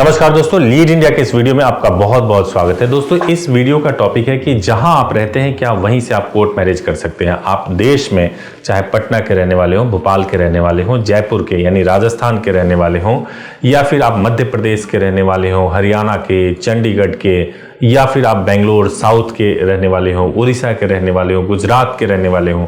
नमस्कार दोस्तों, lead India के इस वीडियो में आपका बहुत बहुत स्वागत है। दोस्तों, इस वीडियो का टॉपिक है कि जहां आप रहते हैं क्या वहीं से आप कोर्ट मैरिज कर सकते हैं। आप देश में चाहे पटना के रहने वाले हों, भोपाल के रहने वाले हों, जयपुर के यानी राजस्थान के रहने वाले हों, या फिर आप मध्य प्रदेश के रहने वाले हों, हरियाणा के, चंडीगढ़ के, या फिर आप बेंगलोर साउथ के रहने वाले हों, उड़ीसा के रहने वाले हों, गुजरात के रहने वाले हों,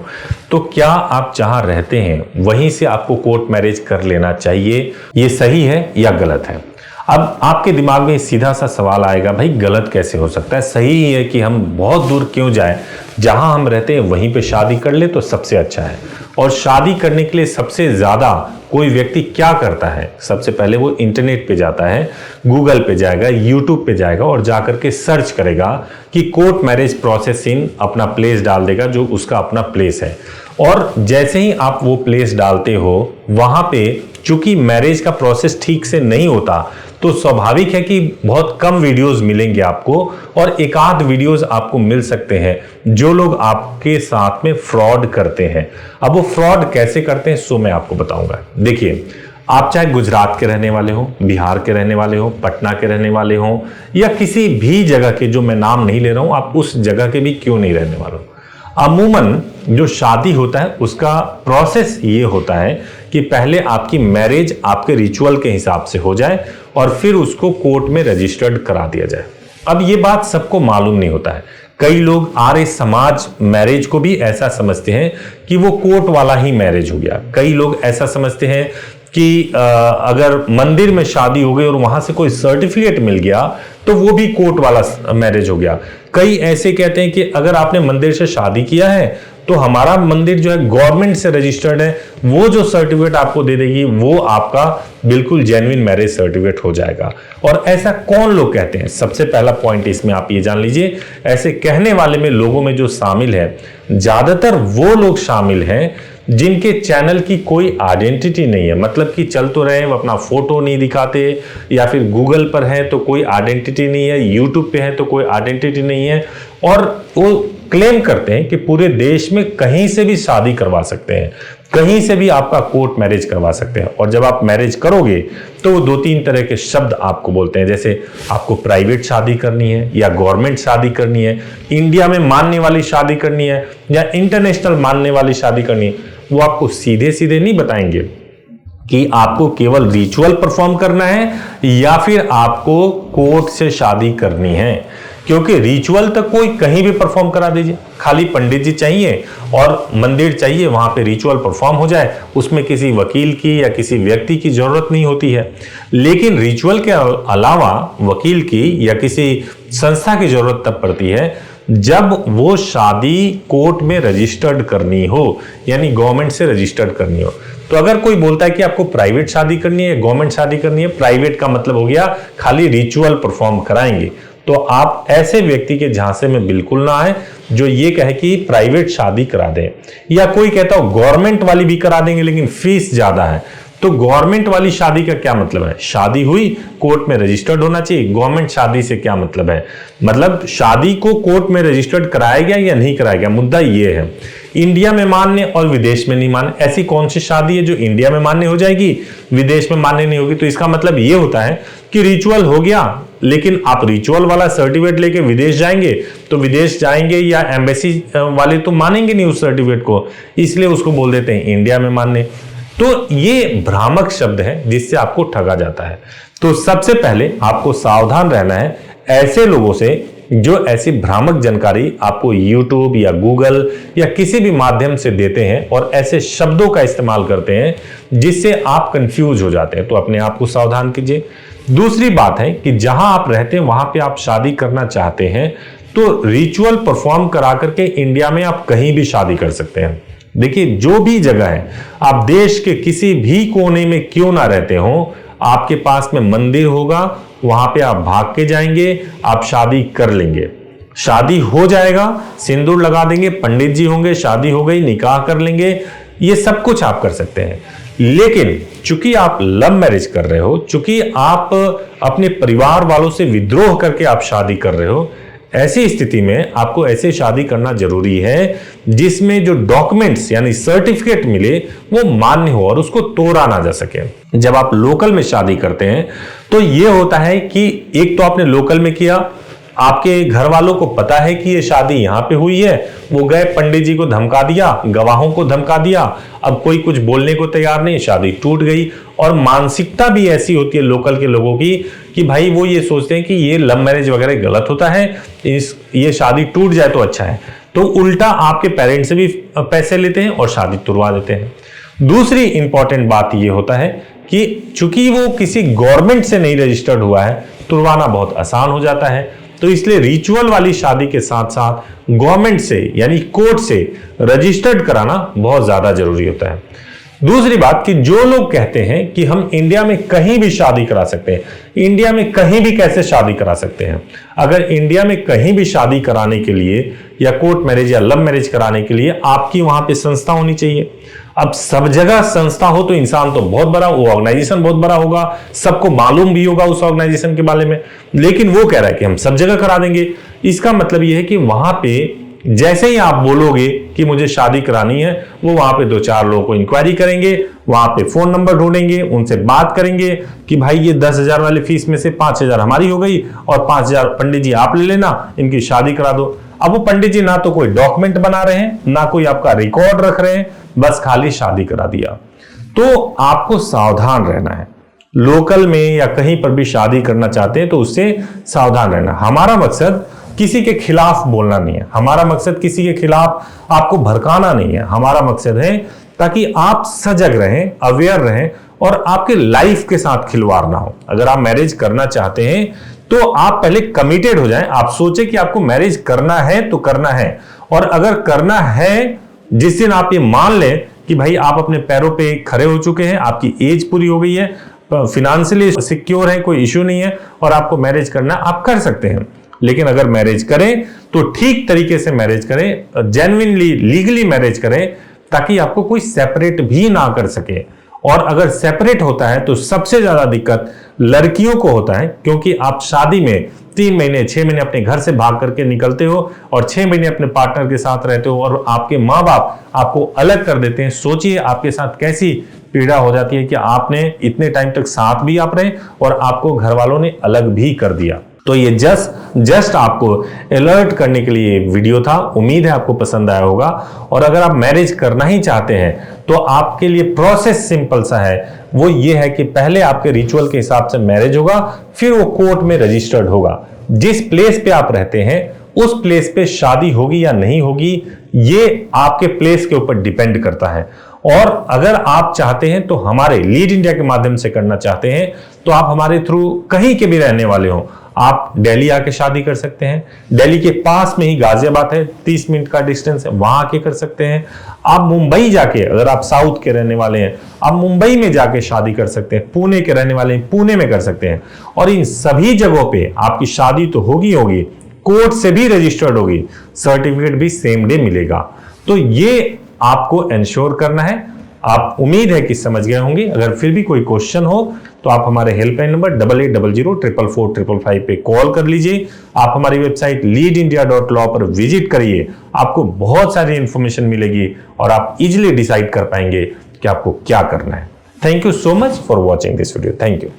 तो क्या आप जहां रहते हैं वहीं से आपको कोर्ट मैरिज कर लेना चाहिए? ये सही है या गलत है? अब आपके दिमाग में सीधा सा सवाल आएगा, भाई गलत कैसे हो सकता है? सही ही है कि हम बहुत दूर क्यों जाएं, जहां हम रहते हैं वहीं पे शादी कर ले तो सबसे अच्छा है। और शादी करने के लिए सबसे ज़्यादा कोई व्यक्ति क्या करता है? सबसे पहले वो इंटरनेट पे जाता है, गूगल पे जाएगा, यूट्यूब पे जाएगा और जाकर के सर्च करेगा कि कोर्ट मैरिज प्रोसेस इन अपना प्लेस डाल देगा, जो उसका अपना प्लेस है। और जैसे ही आप वो प्लेस डालते हो, वहाँ पे चूंकि मैरिज का प्रोसेस ठीक से नहीं होता, तो स्वाभाविक है कि बहुत कम वीडियोस मिलेंगे आपको, और एक आध वीडियोस आपको मिल सकते हैं जो लोग आपके साथ में फ्रॉड करते हैं। अब वो फ्रॉड कैसे करते हैं सो मैं आपको बताऊंगा। देखिए, आप चाहे गुजरात के रहने वाले हो, बिहार के रहने वाले हो, पटना के रहने वाले हो, या किसी भी जगह के, जो मैं नाम नहीं ले रहा हूं, आप उस जगह के भी क्यों नहीं रहने वाले हो, अमूमन जो शादी होता है उसका प्रोसेस ये होता है कि पहले आपकी मैरिज आपके रिचुअल के हिसाब से हो जाए और फिर उसको कोर्ट में रजिस्टर्ड करा दिया जाए। अब ये बात सबको मालूम नहीं होता है। कई लोग आर्य समाज मैरिज को भी ऐसा समझते हैं कि वो कोर्ट वाला ही मैरिज हो गया। कई लोग ऐसा समझते हैं कि अगर मंदिर में शादी हो गई और वहां से कोई सर्टिफिकेट मिल गया तो वो भी कोर्ट वाला मैरिज हो गया। कई ऐसे कहते हैं कि अगर आपने मंदिर से शादी किया है तो हमारा मंदिर जो है गवर्नमेंट से रजिस्टर्ड है, वो जो सर्टिफिकेट आपको दे देगी वो आपका बिल्कुल जेन्युइन मैरिज सर्टिफिकेट हो जाएगा। और ऐसा कौन लोग कहते हैं? सबसे पहला पॉइंट इसमें आप ये जान लीजिए, ऐसे कहने वाले में लोगों में जो शामिल है, ज्यादातर वो लोग शामिल हैं जिनके चैनल की कोई आइडेंटिटी नहीं है। मतलब कि चल तो रहे हैं, वो अपना फोटो नहीं दिखाते, या फिर गूगल पर है तो कोई आइडेंटिटी नहीं है, यूट्यूब पे है तो कोई आइडेंटिटी नहीं है, और वो क्लेम करते हैं कि पूरे देश में कहीं से भी शादी करवा सकते हैं, कहीं से भी आपका कोर्ट मैरिज करवा सकते हैं। और जब आप मैरिज करोगे तो वो दो तीन तरह के शब्द आपको बोलते हैं, जैसे आपको प्राइवेट शादी करनी है या गवर्नमेंट शादी करनी है, इंडिया में मानने वाली शादी करनी है या इंटरनेशनल मानने वाली शादी करनी है। वो आपको सीधे सीधे नहीं बताएंगे कि आपको केवल रिचुअल परफॉर्म करना है या फिर आपको कोर्ट से शादी करनी है, क्योंकि रिचुअल तक कोई कहीं भी परफॉर्म करा दीजिए, खाली पंडित जी चाहिए और मंदिर चाहिए, वहां पे रिचुअल परफॉर्म हो जाए, उसमें किसी वकील की या किसी व्यक्ति की जरूरत नहीं होती है। लेकिन रिचुअल के अलावा वकील की या किसी संस्था की जरूरत तब पड़ती है जब वो शादी कोर्ट में रजिस्टर्ड करनी हो, यानी गवर्नमेंट से रजिस्टर्ड करनी हो। तो अगर कोई बोलता है कि आपको प्राइवेट शादी करनी है, गवर्नमेंट शादी करनी है, प्राइवेट का मतलब हो गया खाली रिचुअल परफॉर्म कराएंगे, तो आप ऐसे व्यक्ति के झांसे में बिल्कुल ना आए जो ये कहे कि प्राइवेट शादी करा दें। या कोई कहता हो गवर्नमेंट वाली भी करा देंगे लेकिन फीस ज्यादा है। तो गवर्नमेंट वाली शादी का क्या मतलब है? शादी हुई, कोर्ट में रजिस्टर्ड होना चाहिए। गवर्नमेंट शादी से क्या मतलब है? मतलब शादी को कोर्ट में रजिस्टर्ड कराया गया या नहीं कराया गया, मुद्दा ये है। इंडिया में मान्य और विदेश में नहीं मान्य, ऐसी कौन सी शादी है जो इंडिया में मान्य हो जाएगी, विदेश में मान्य नहीं होगी? तो इसका मतलब ये होता है कि रिचुअल हो गया, लेकिन आप रिचुअल वाला सर्टिफिकेट लेके विदेश जाएंगे तो विदेश जाएंगे या एम्बेसी वाले तो मानेंगे नहीं उस सर्टिफिकेट को, इसलिए उसको बोल देते हैं इंडिया में मान्य। तो ये भ्रामक शब्द है जिससे आपको ठगा जाता है। तो सबसे पहले आपको सावधान रहना है ऐसे लोगों से जो ऐसी भ्रामक जानकारी आपको YouTube या गूगल या किसी भी माध्यम से देते हैं और ऐसे शब्दों का इस्तेमाल करते हैं जिससे आप कंफ्यूज हो जाते हैं। तो अपने आप को सावधान कीजिए। दूसरी बात है कि जहां आप रहते हैं वहां पे आप शादी करना चाहते हैं तो रिचुअल परफॉर्म करा करके इंडिया में आप कहीं भी शादी कर सकते हैं। देखिए, जो भी जगह है, आप देश के किसी भी कोने में क्यों ना रहते हो, आपके पास में मंदिर होगा, वहां पे आप भाग के जाएंगे, आप शादी कर लेंगे, शादी हो जाएगा, सिंदूर लगा देंगे, पंडित जी होंगे, शादी हो गई, निकाह कर लेंगे, ये सब कुछ आप कर सकते हैं। लेकिन चूंकि आप लव मैरिज कर रहे हो, चूंकि आप अपने परिवार वालों से विद्रोह करके आप शादी कर रहे हो, ऐसी स्थिति में आपको ऐसे शादी करना जरूरी है जिसमें जो डॉक्यूमेंट्स यानी सर्टिफिकेट मिले वो मान्य हो और उसको तोड़ा ना जा सके। जब आप लोकल में शादी करते हैं तो ये होता है कि एक तो आपने लोकल में किया, आपके घर वालों को पता है कि ये शादी यहां पे हुई है, वो गए पंडित जी को धमका दिया, गवाहों को धमका दिया, अब कोई कुछ बोलने को तैयार नहीं, शादी टूट गई। और मानसिकता भी ऐसी होती है लोकल के लोगों की कि भाई वो ये सोचते हैं कि ये लव मैरिज वगैरह गलत होता है, ये शादी टूट जाए तो अच्छा है, तो उल्टा आपके पेरेंट्स से भी पैसे लेते हैं और शादी तुड़वा देते हैं। दूसरी इंपॉर्टेंट बात ये होता है कि चूंकि वो किसी गवर्नमेंट से नहीं रजिस्टर्ड हुआ है, तुड़वाना बहुत आसान हो जाता है। तो इसलिए रिचुअल वाली शादी के साथ साथ गवर्नमेंट से यानी कोर्ट से रजिस्टर्ड कराना बहुत ज्यादा जरूरी होता है। दूसरी बात कि जो लोग कहते हैं कि हम इंडिया में कहीं भी शादी करा सकते हैं, इंडिया में कहीं भी कैसे शादी करा सकते हैं? अगर इंडिया में कहीं भी शादी कराने के लिए या कोर्ट मैरिज या लव मैरिज कराने के लिए आपकी वहां पे संस्था होनी चाहिए। अब सब जगह संस्था हो तो इंसान तो बहुत बड़ा, वो ऑर्गेनाइजेशन बहुत बड़ा होगा, सबको मालूम भी होगा उस ऑर्गेनाइजेशन के बारे में, लेकिन वो कह रहा है कि हम सब जगह करा देंगे। इसका मतलब ये है कि वहां पे जैसे ही आप बोलोगे कि मुझे शादी करानी है, वो वहां पे 2-4 लोगों को इंक्वायरी करेंगे, वहां पे फोन नंबर ढूंढेंगे, उनसे बात करेंगे कि भाई ये 10,000 वाली फीस में से 5,000 हमारी हो गई और 5,000 पंडित जी आप ले लेना, इनकी शादी करा दो। अब वो पंडित जी ना तो कोई डॉक्यूमेंट बना रहे हैं, ना कोई आपका रिकॉर्ड रख रहे हैं, बस खाली शादी करा दिया। तो आपको सावधान रहना है। लोकल में या कहीं पर भी शादी करना चाहते हैं तो उससे सावधान रहना। हमारा मकसद किसी के खिलाफ बोलना नहीं है, हमारा मकसद किसी के खिलाफ आपको भड़काना नहीं है। हमारा मकसद है ताकि आप सजग रहें, अवेयर रहें और आपके लाइफ के साथ खिलवाड़ ना हो। अगर आप मैरिज करना चाहते हैं तो आप पहले कमिटेड हो जाएं, आप सोचें कि आपको मैरिज करना है तो करना है। और अगर करना है, जिस दिन आप ये मान लें कि भाई आप अपने पैरों पे खड़े हो चुके हैं, आपकी एज पूरी हो गई है, फिनेंशियली सिक्योर है, कोई इश्यू नहीं है और आपको मैरिज करना, आप कर सकते हैं। लेकिन अगर मैरिज करें तो ठीक तरीके से मैरिज करें, जेन्युइनली लीगली मैरिज करें, ताकि आपको कोई सेपरेट भी ना कर सके। और अगर सेपरेट होता है तो सबसे ज्यादा दिक्कत लड़कियों को होता है, क्योंकि आप शादी में 3 महीने 6 महीने अपने घर से भाग करके निकलते हो और 6 महीने अपने पार्टनर के साथ रहते हो और आपके माँ बाप आपको अलग कर देते हैं। सोचिए आपके साथ कैसी पीड़ा हो जाती है कि आपने इतने टाइम तक साथ भी आप रहे और आपको घर वालों ने अलग भी कर दिया। तो ये जस्ट आपको अलर्ट करने के लिए वीडियो था। उम्मीद है आपको पसंद आया होगा। और अगर आप मैरिज करना ही चाहते हैं तो आपके लिए प्रोसेस सिंपल सा है, वो ये है कि पहले आपके रिचुअल के हिसाब से मैरिज होगा, फिर वो कोर्ट में रजिस्टर्ड होगा। जिस प्लेस पे आप रहते हैं उस प्लेस पे शादी होगी या नहीं होगी, ये आपके प्लेस के ऊपर डिपेंड करता है। और अगर आप चाहते हैं तो हमारे लीड इंडिया के माध्यम से करना चाहते हैं तो आप हमारे थ्रू कहीं के भी रहने वाले हो, आप दिल्ली आके शादी कर सकते हैं। दिल्ली के पास में ही गाजियाबाद है, 30 मिनट का डिस्टेंस है, वहां आके कर सकते हैं। आप मुंबई जाके, अगर आप साउथ के रहने वाले हैं, आप मुंबई में जाके शादी कर सकते हैं। पुणे के रहने वाले हैं, पुणे में कर सकते हैं। और इन सभी जगहों पे आपकी शादी तो होगी, कोर्ट से भी रजिस्टर्ड होगी, सर्टिफिकेट भी सेम डे मिलेगा। तो ये आपको इंश्योर करना है। आप उम्मीद है कि समझ गए होंगे। अगर फिर भी कोई क्वेश्चन हो तो आप हमारे हेल्पलाइन नंबर 8800444555 पे कॉल कर लीजिए। आप हमारी वेबसाइट leadindia.law पर विजिट करिए, आपको बहुत सारी इंफॉर्मेशन मिलेगी और आप इजिली डिसाइड कर पाएंगे कि आपको क्या करना है। Thank you so much for watching this video. Thank you.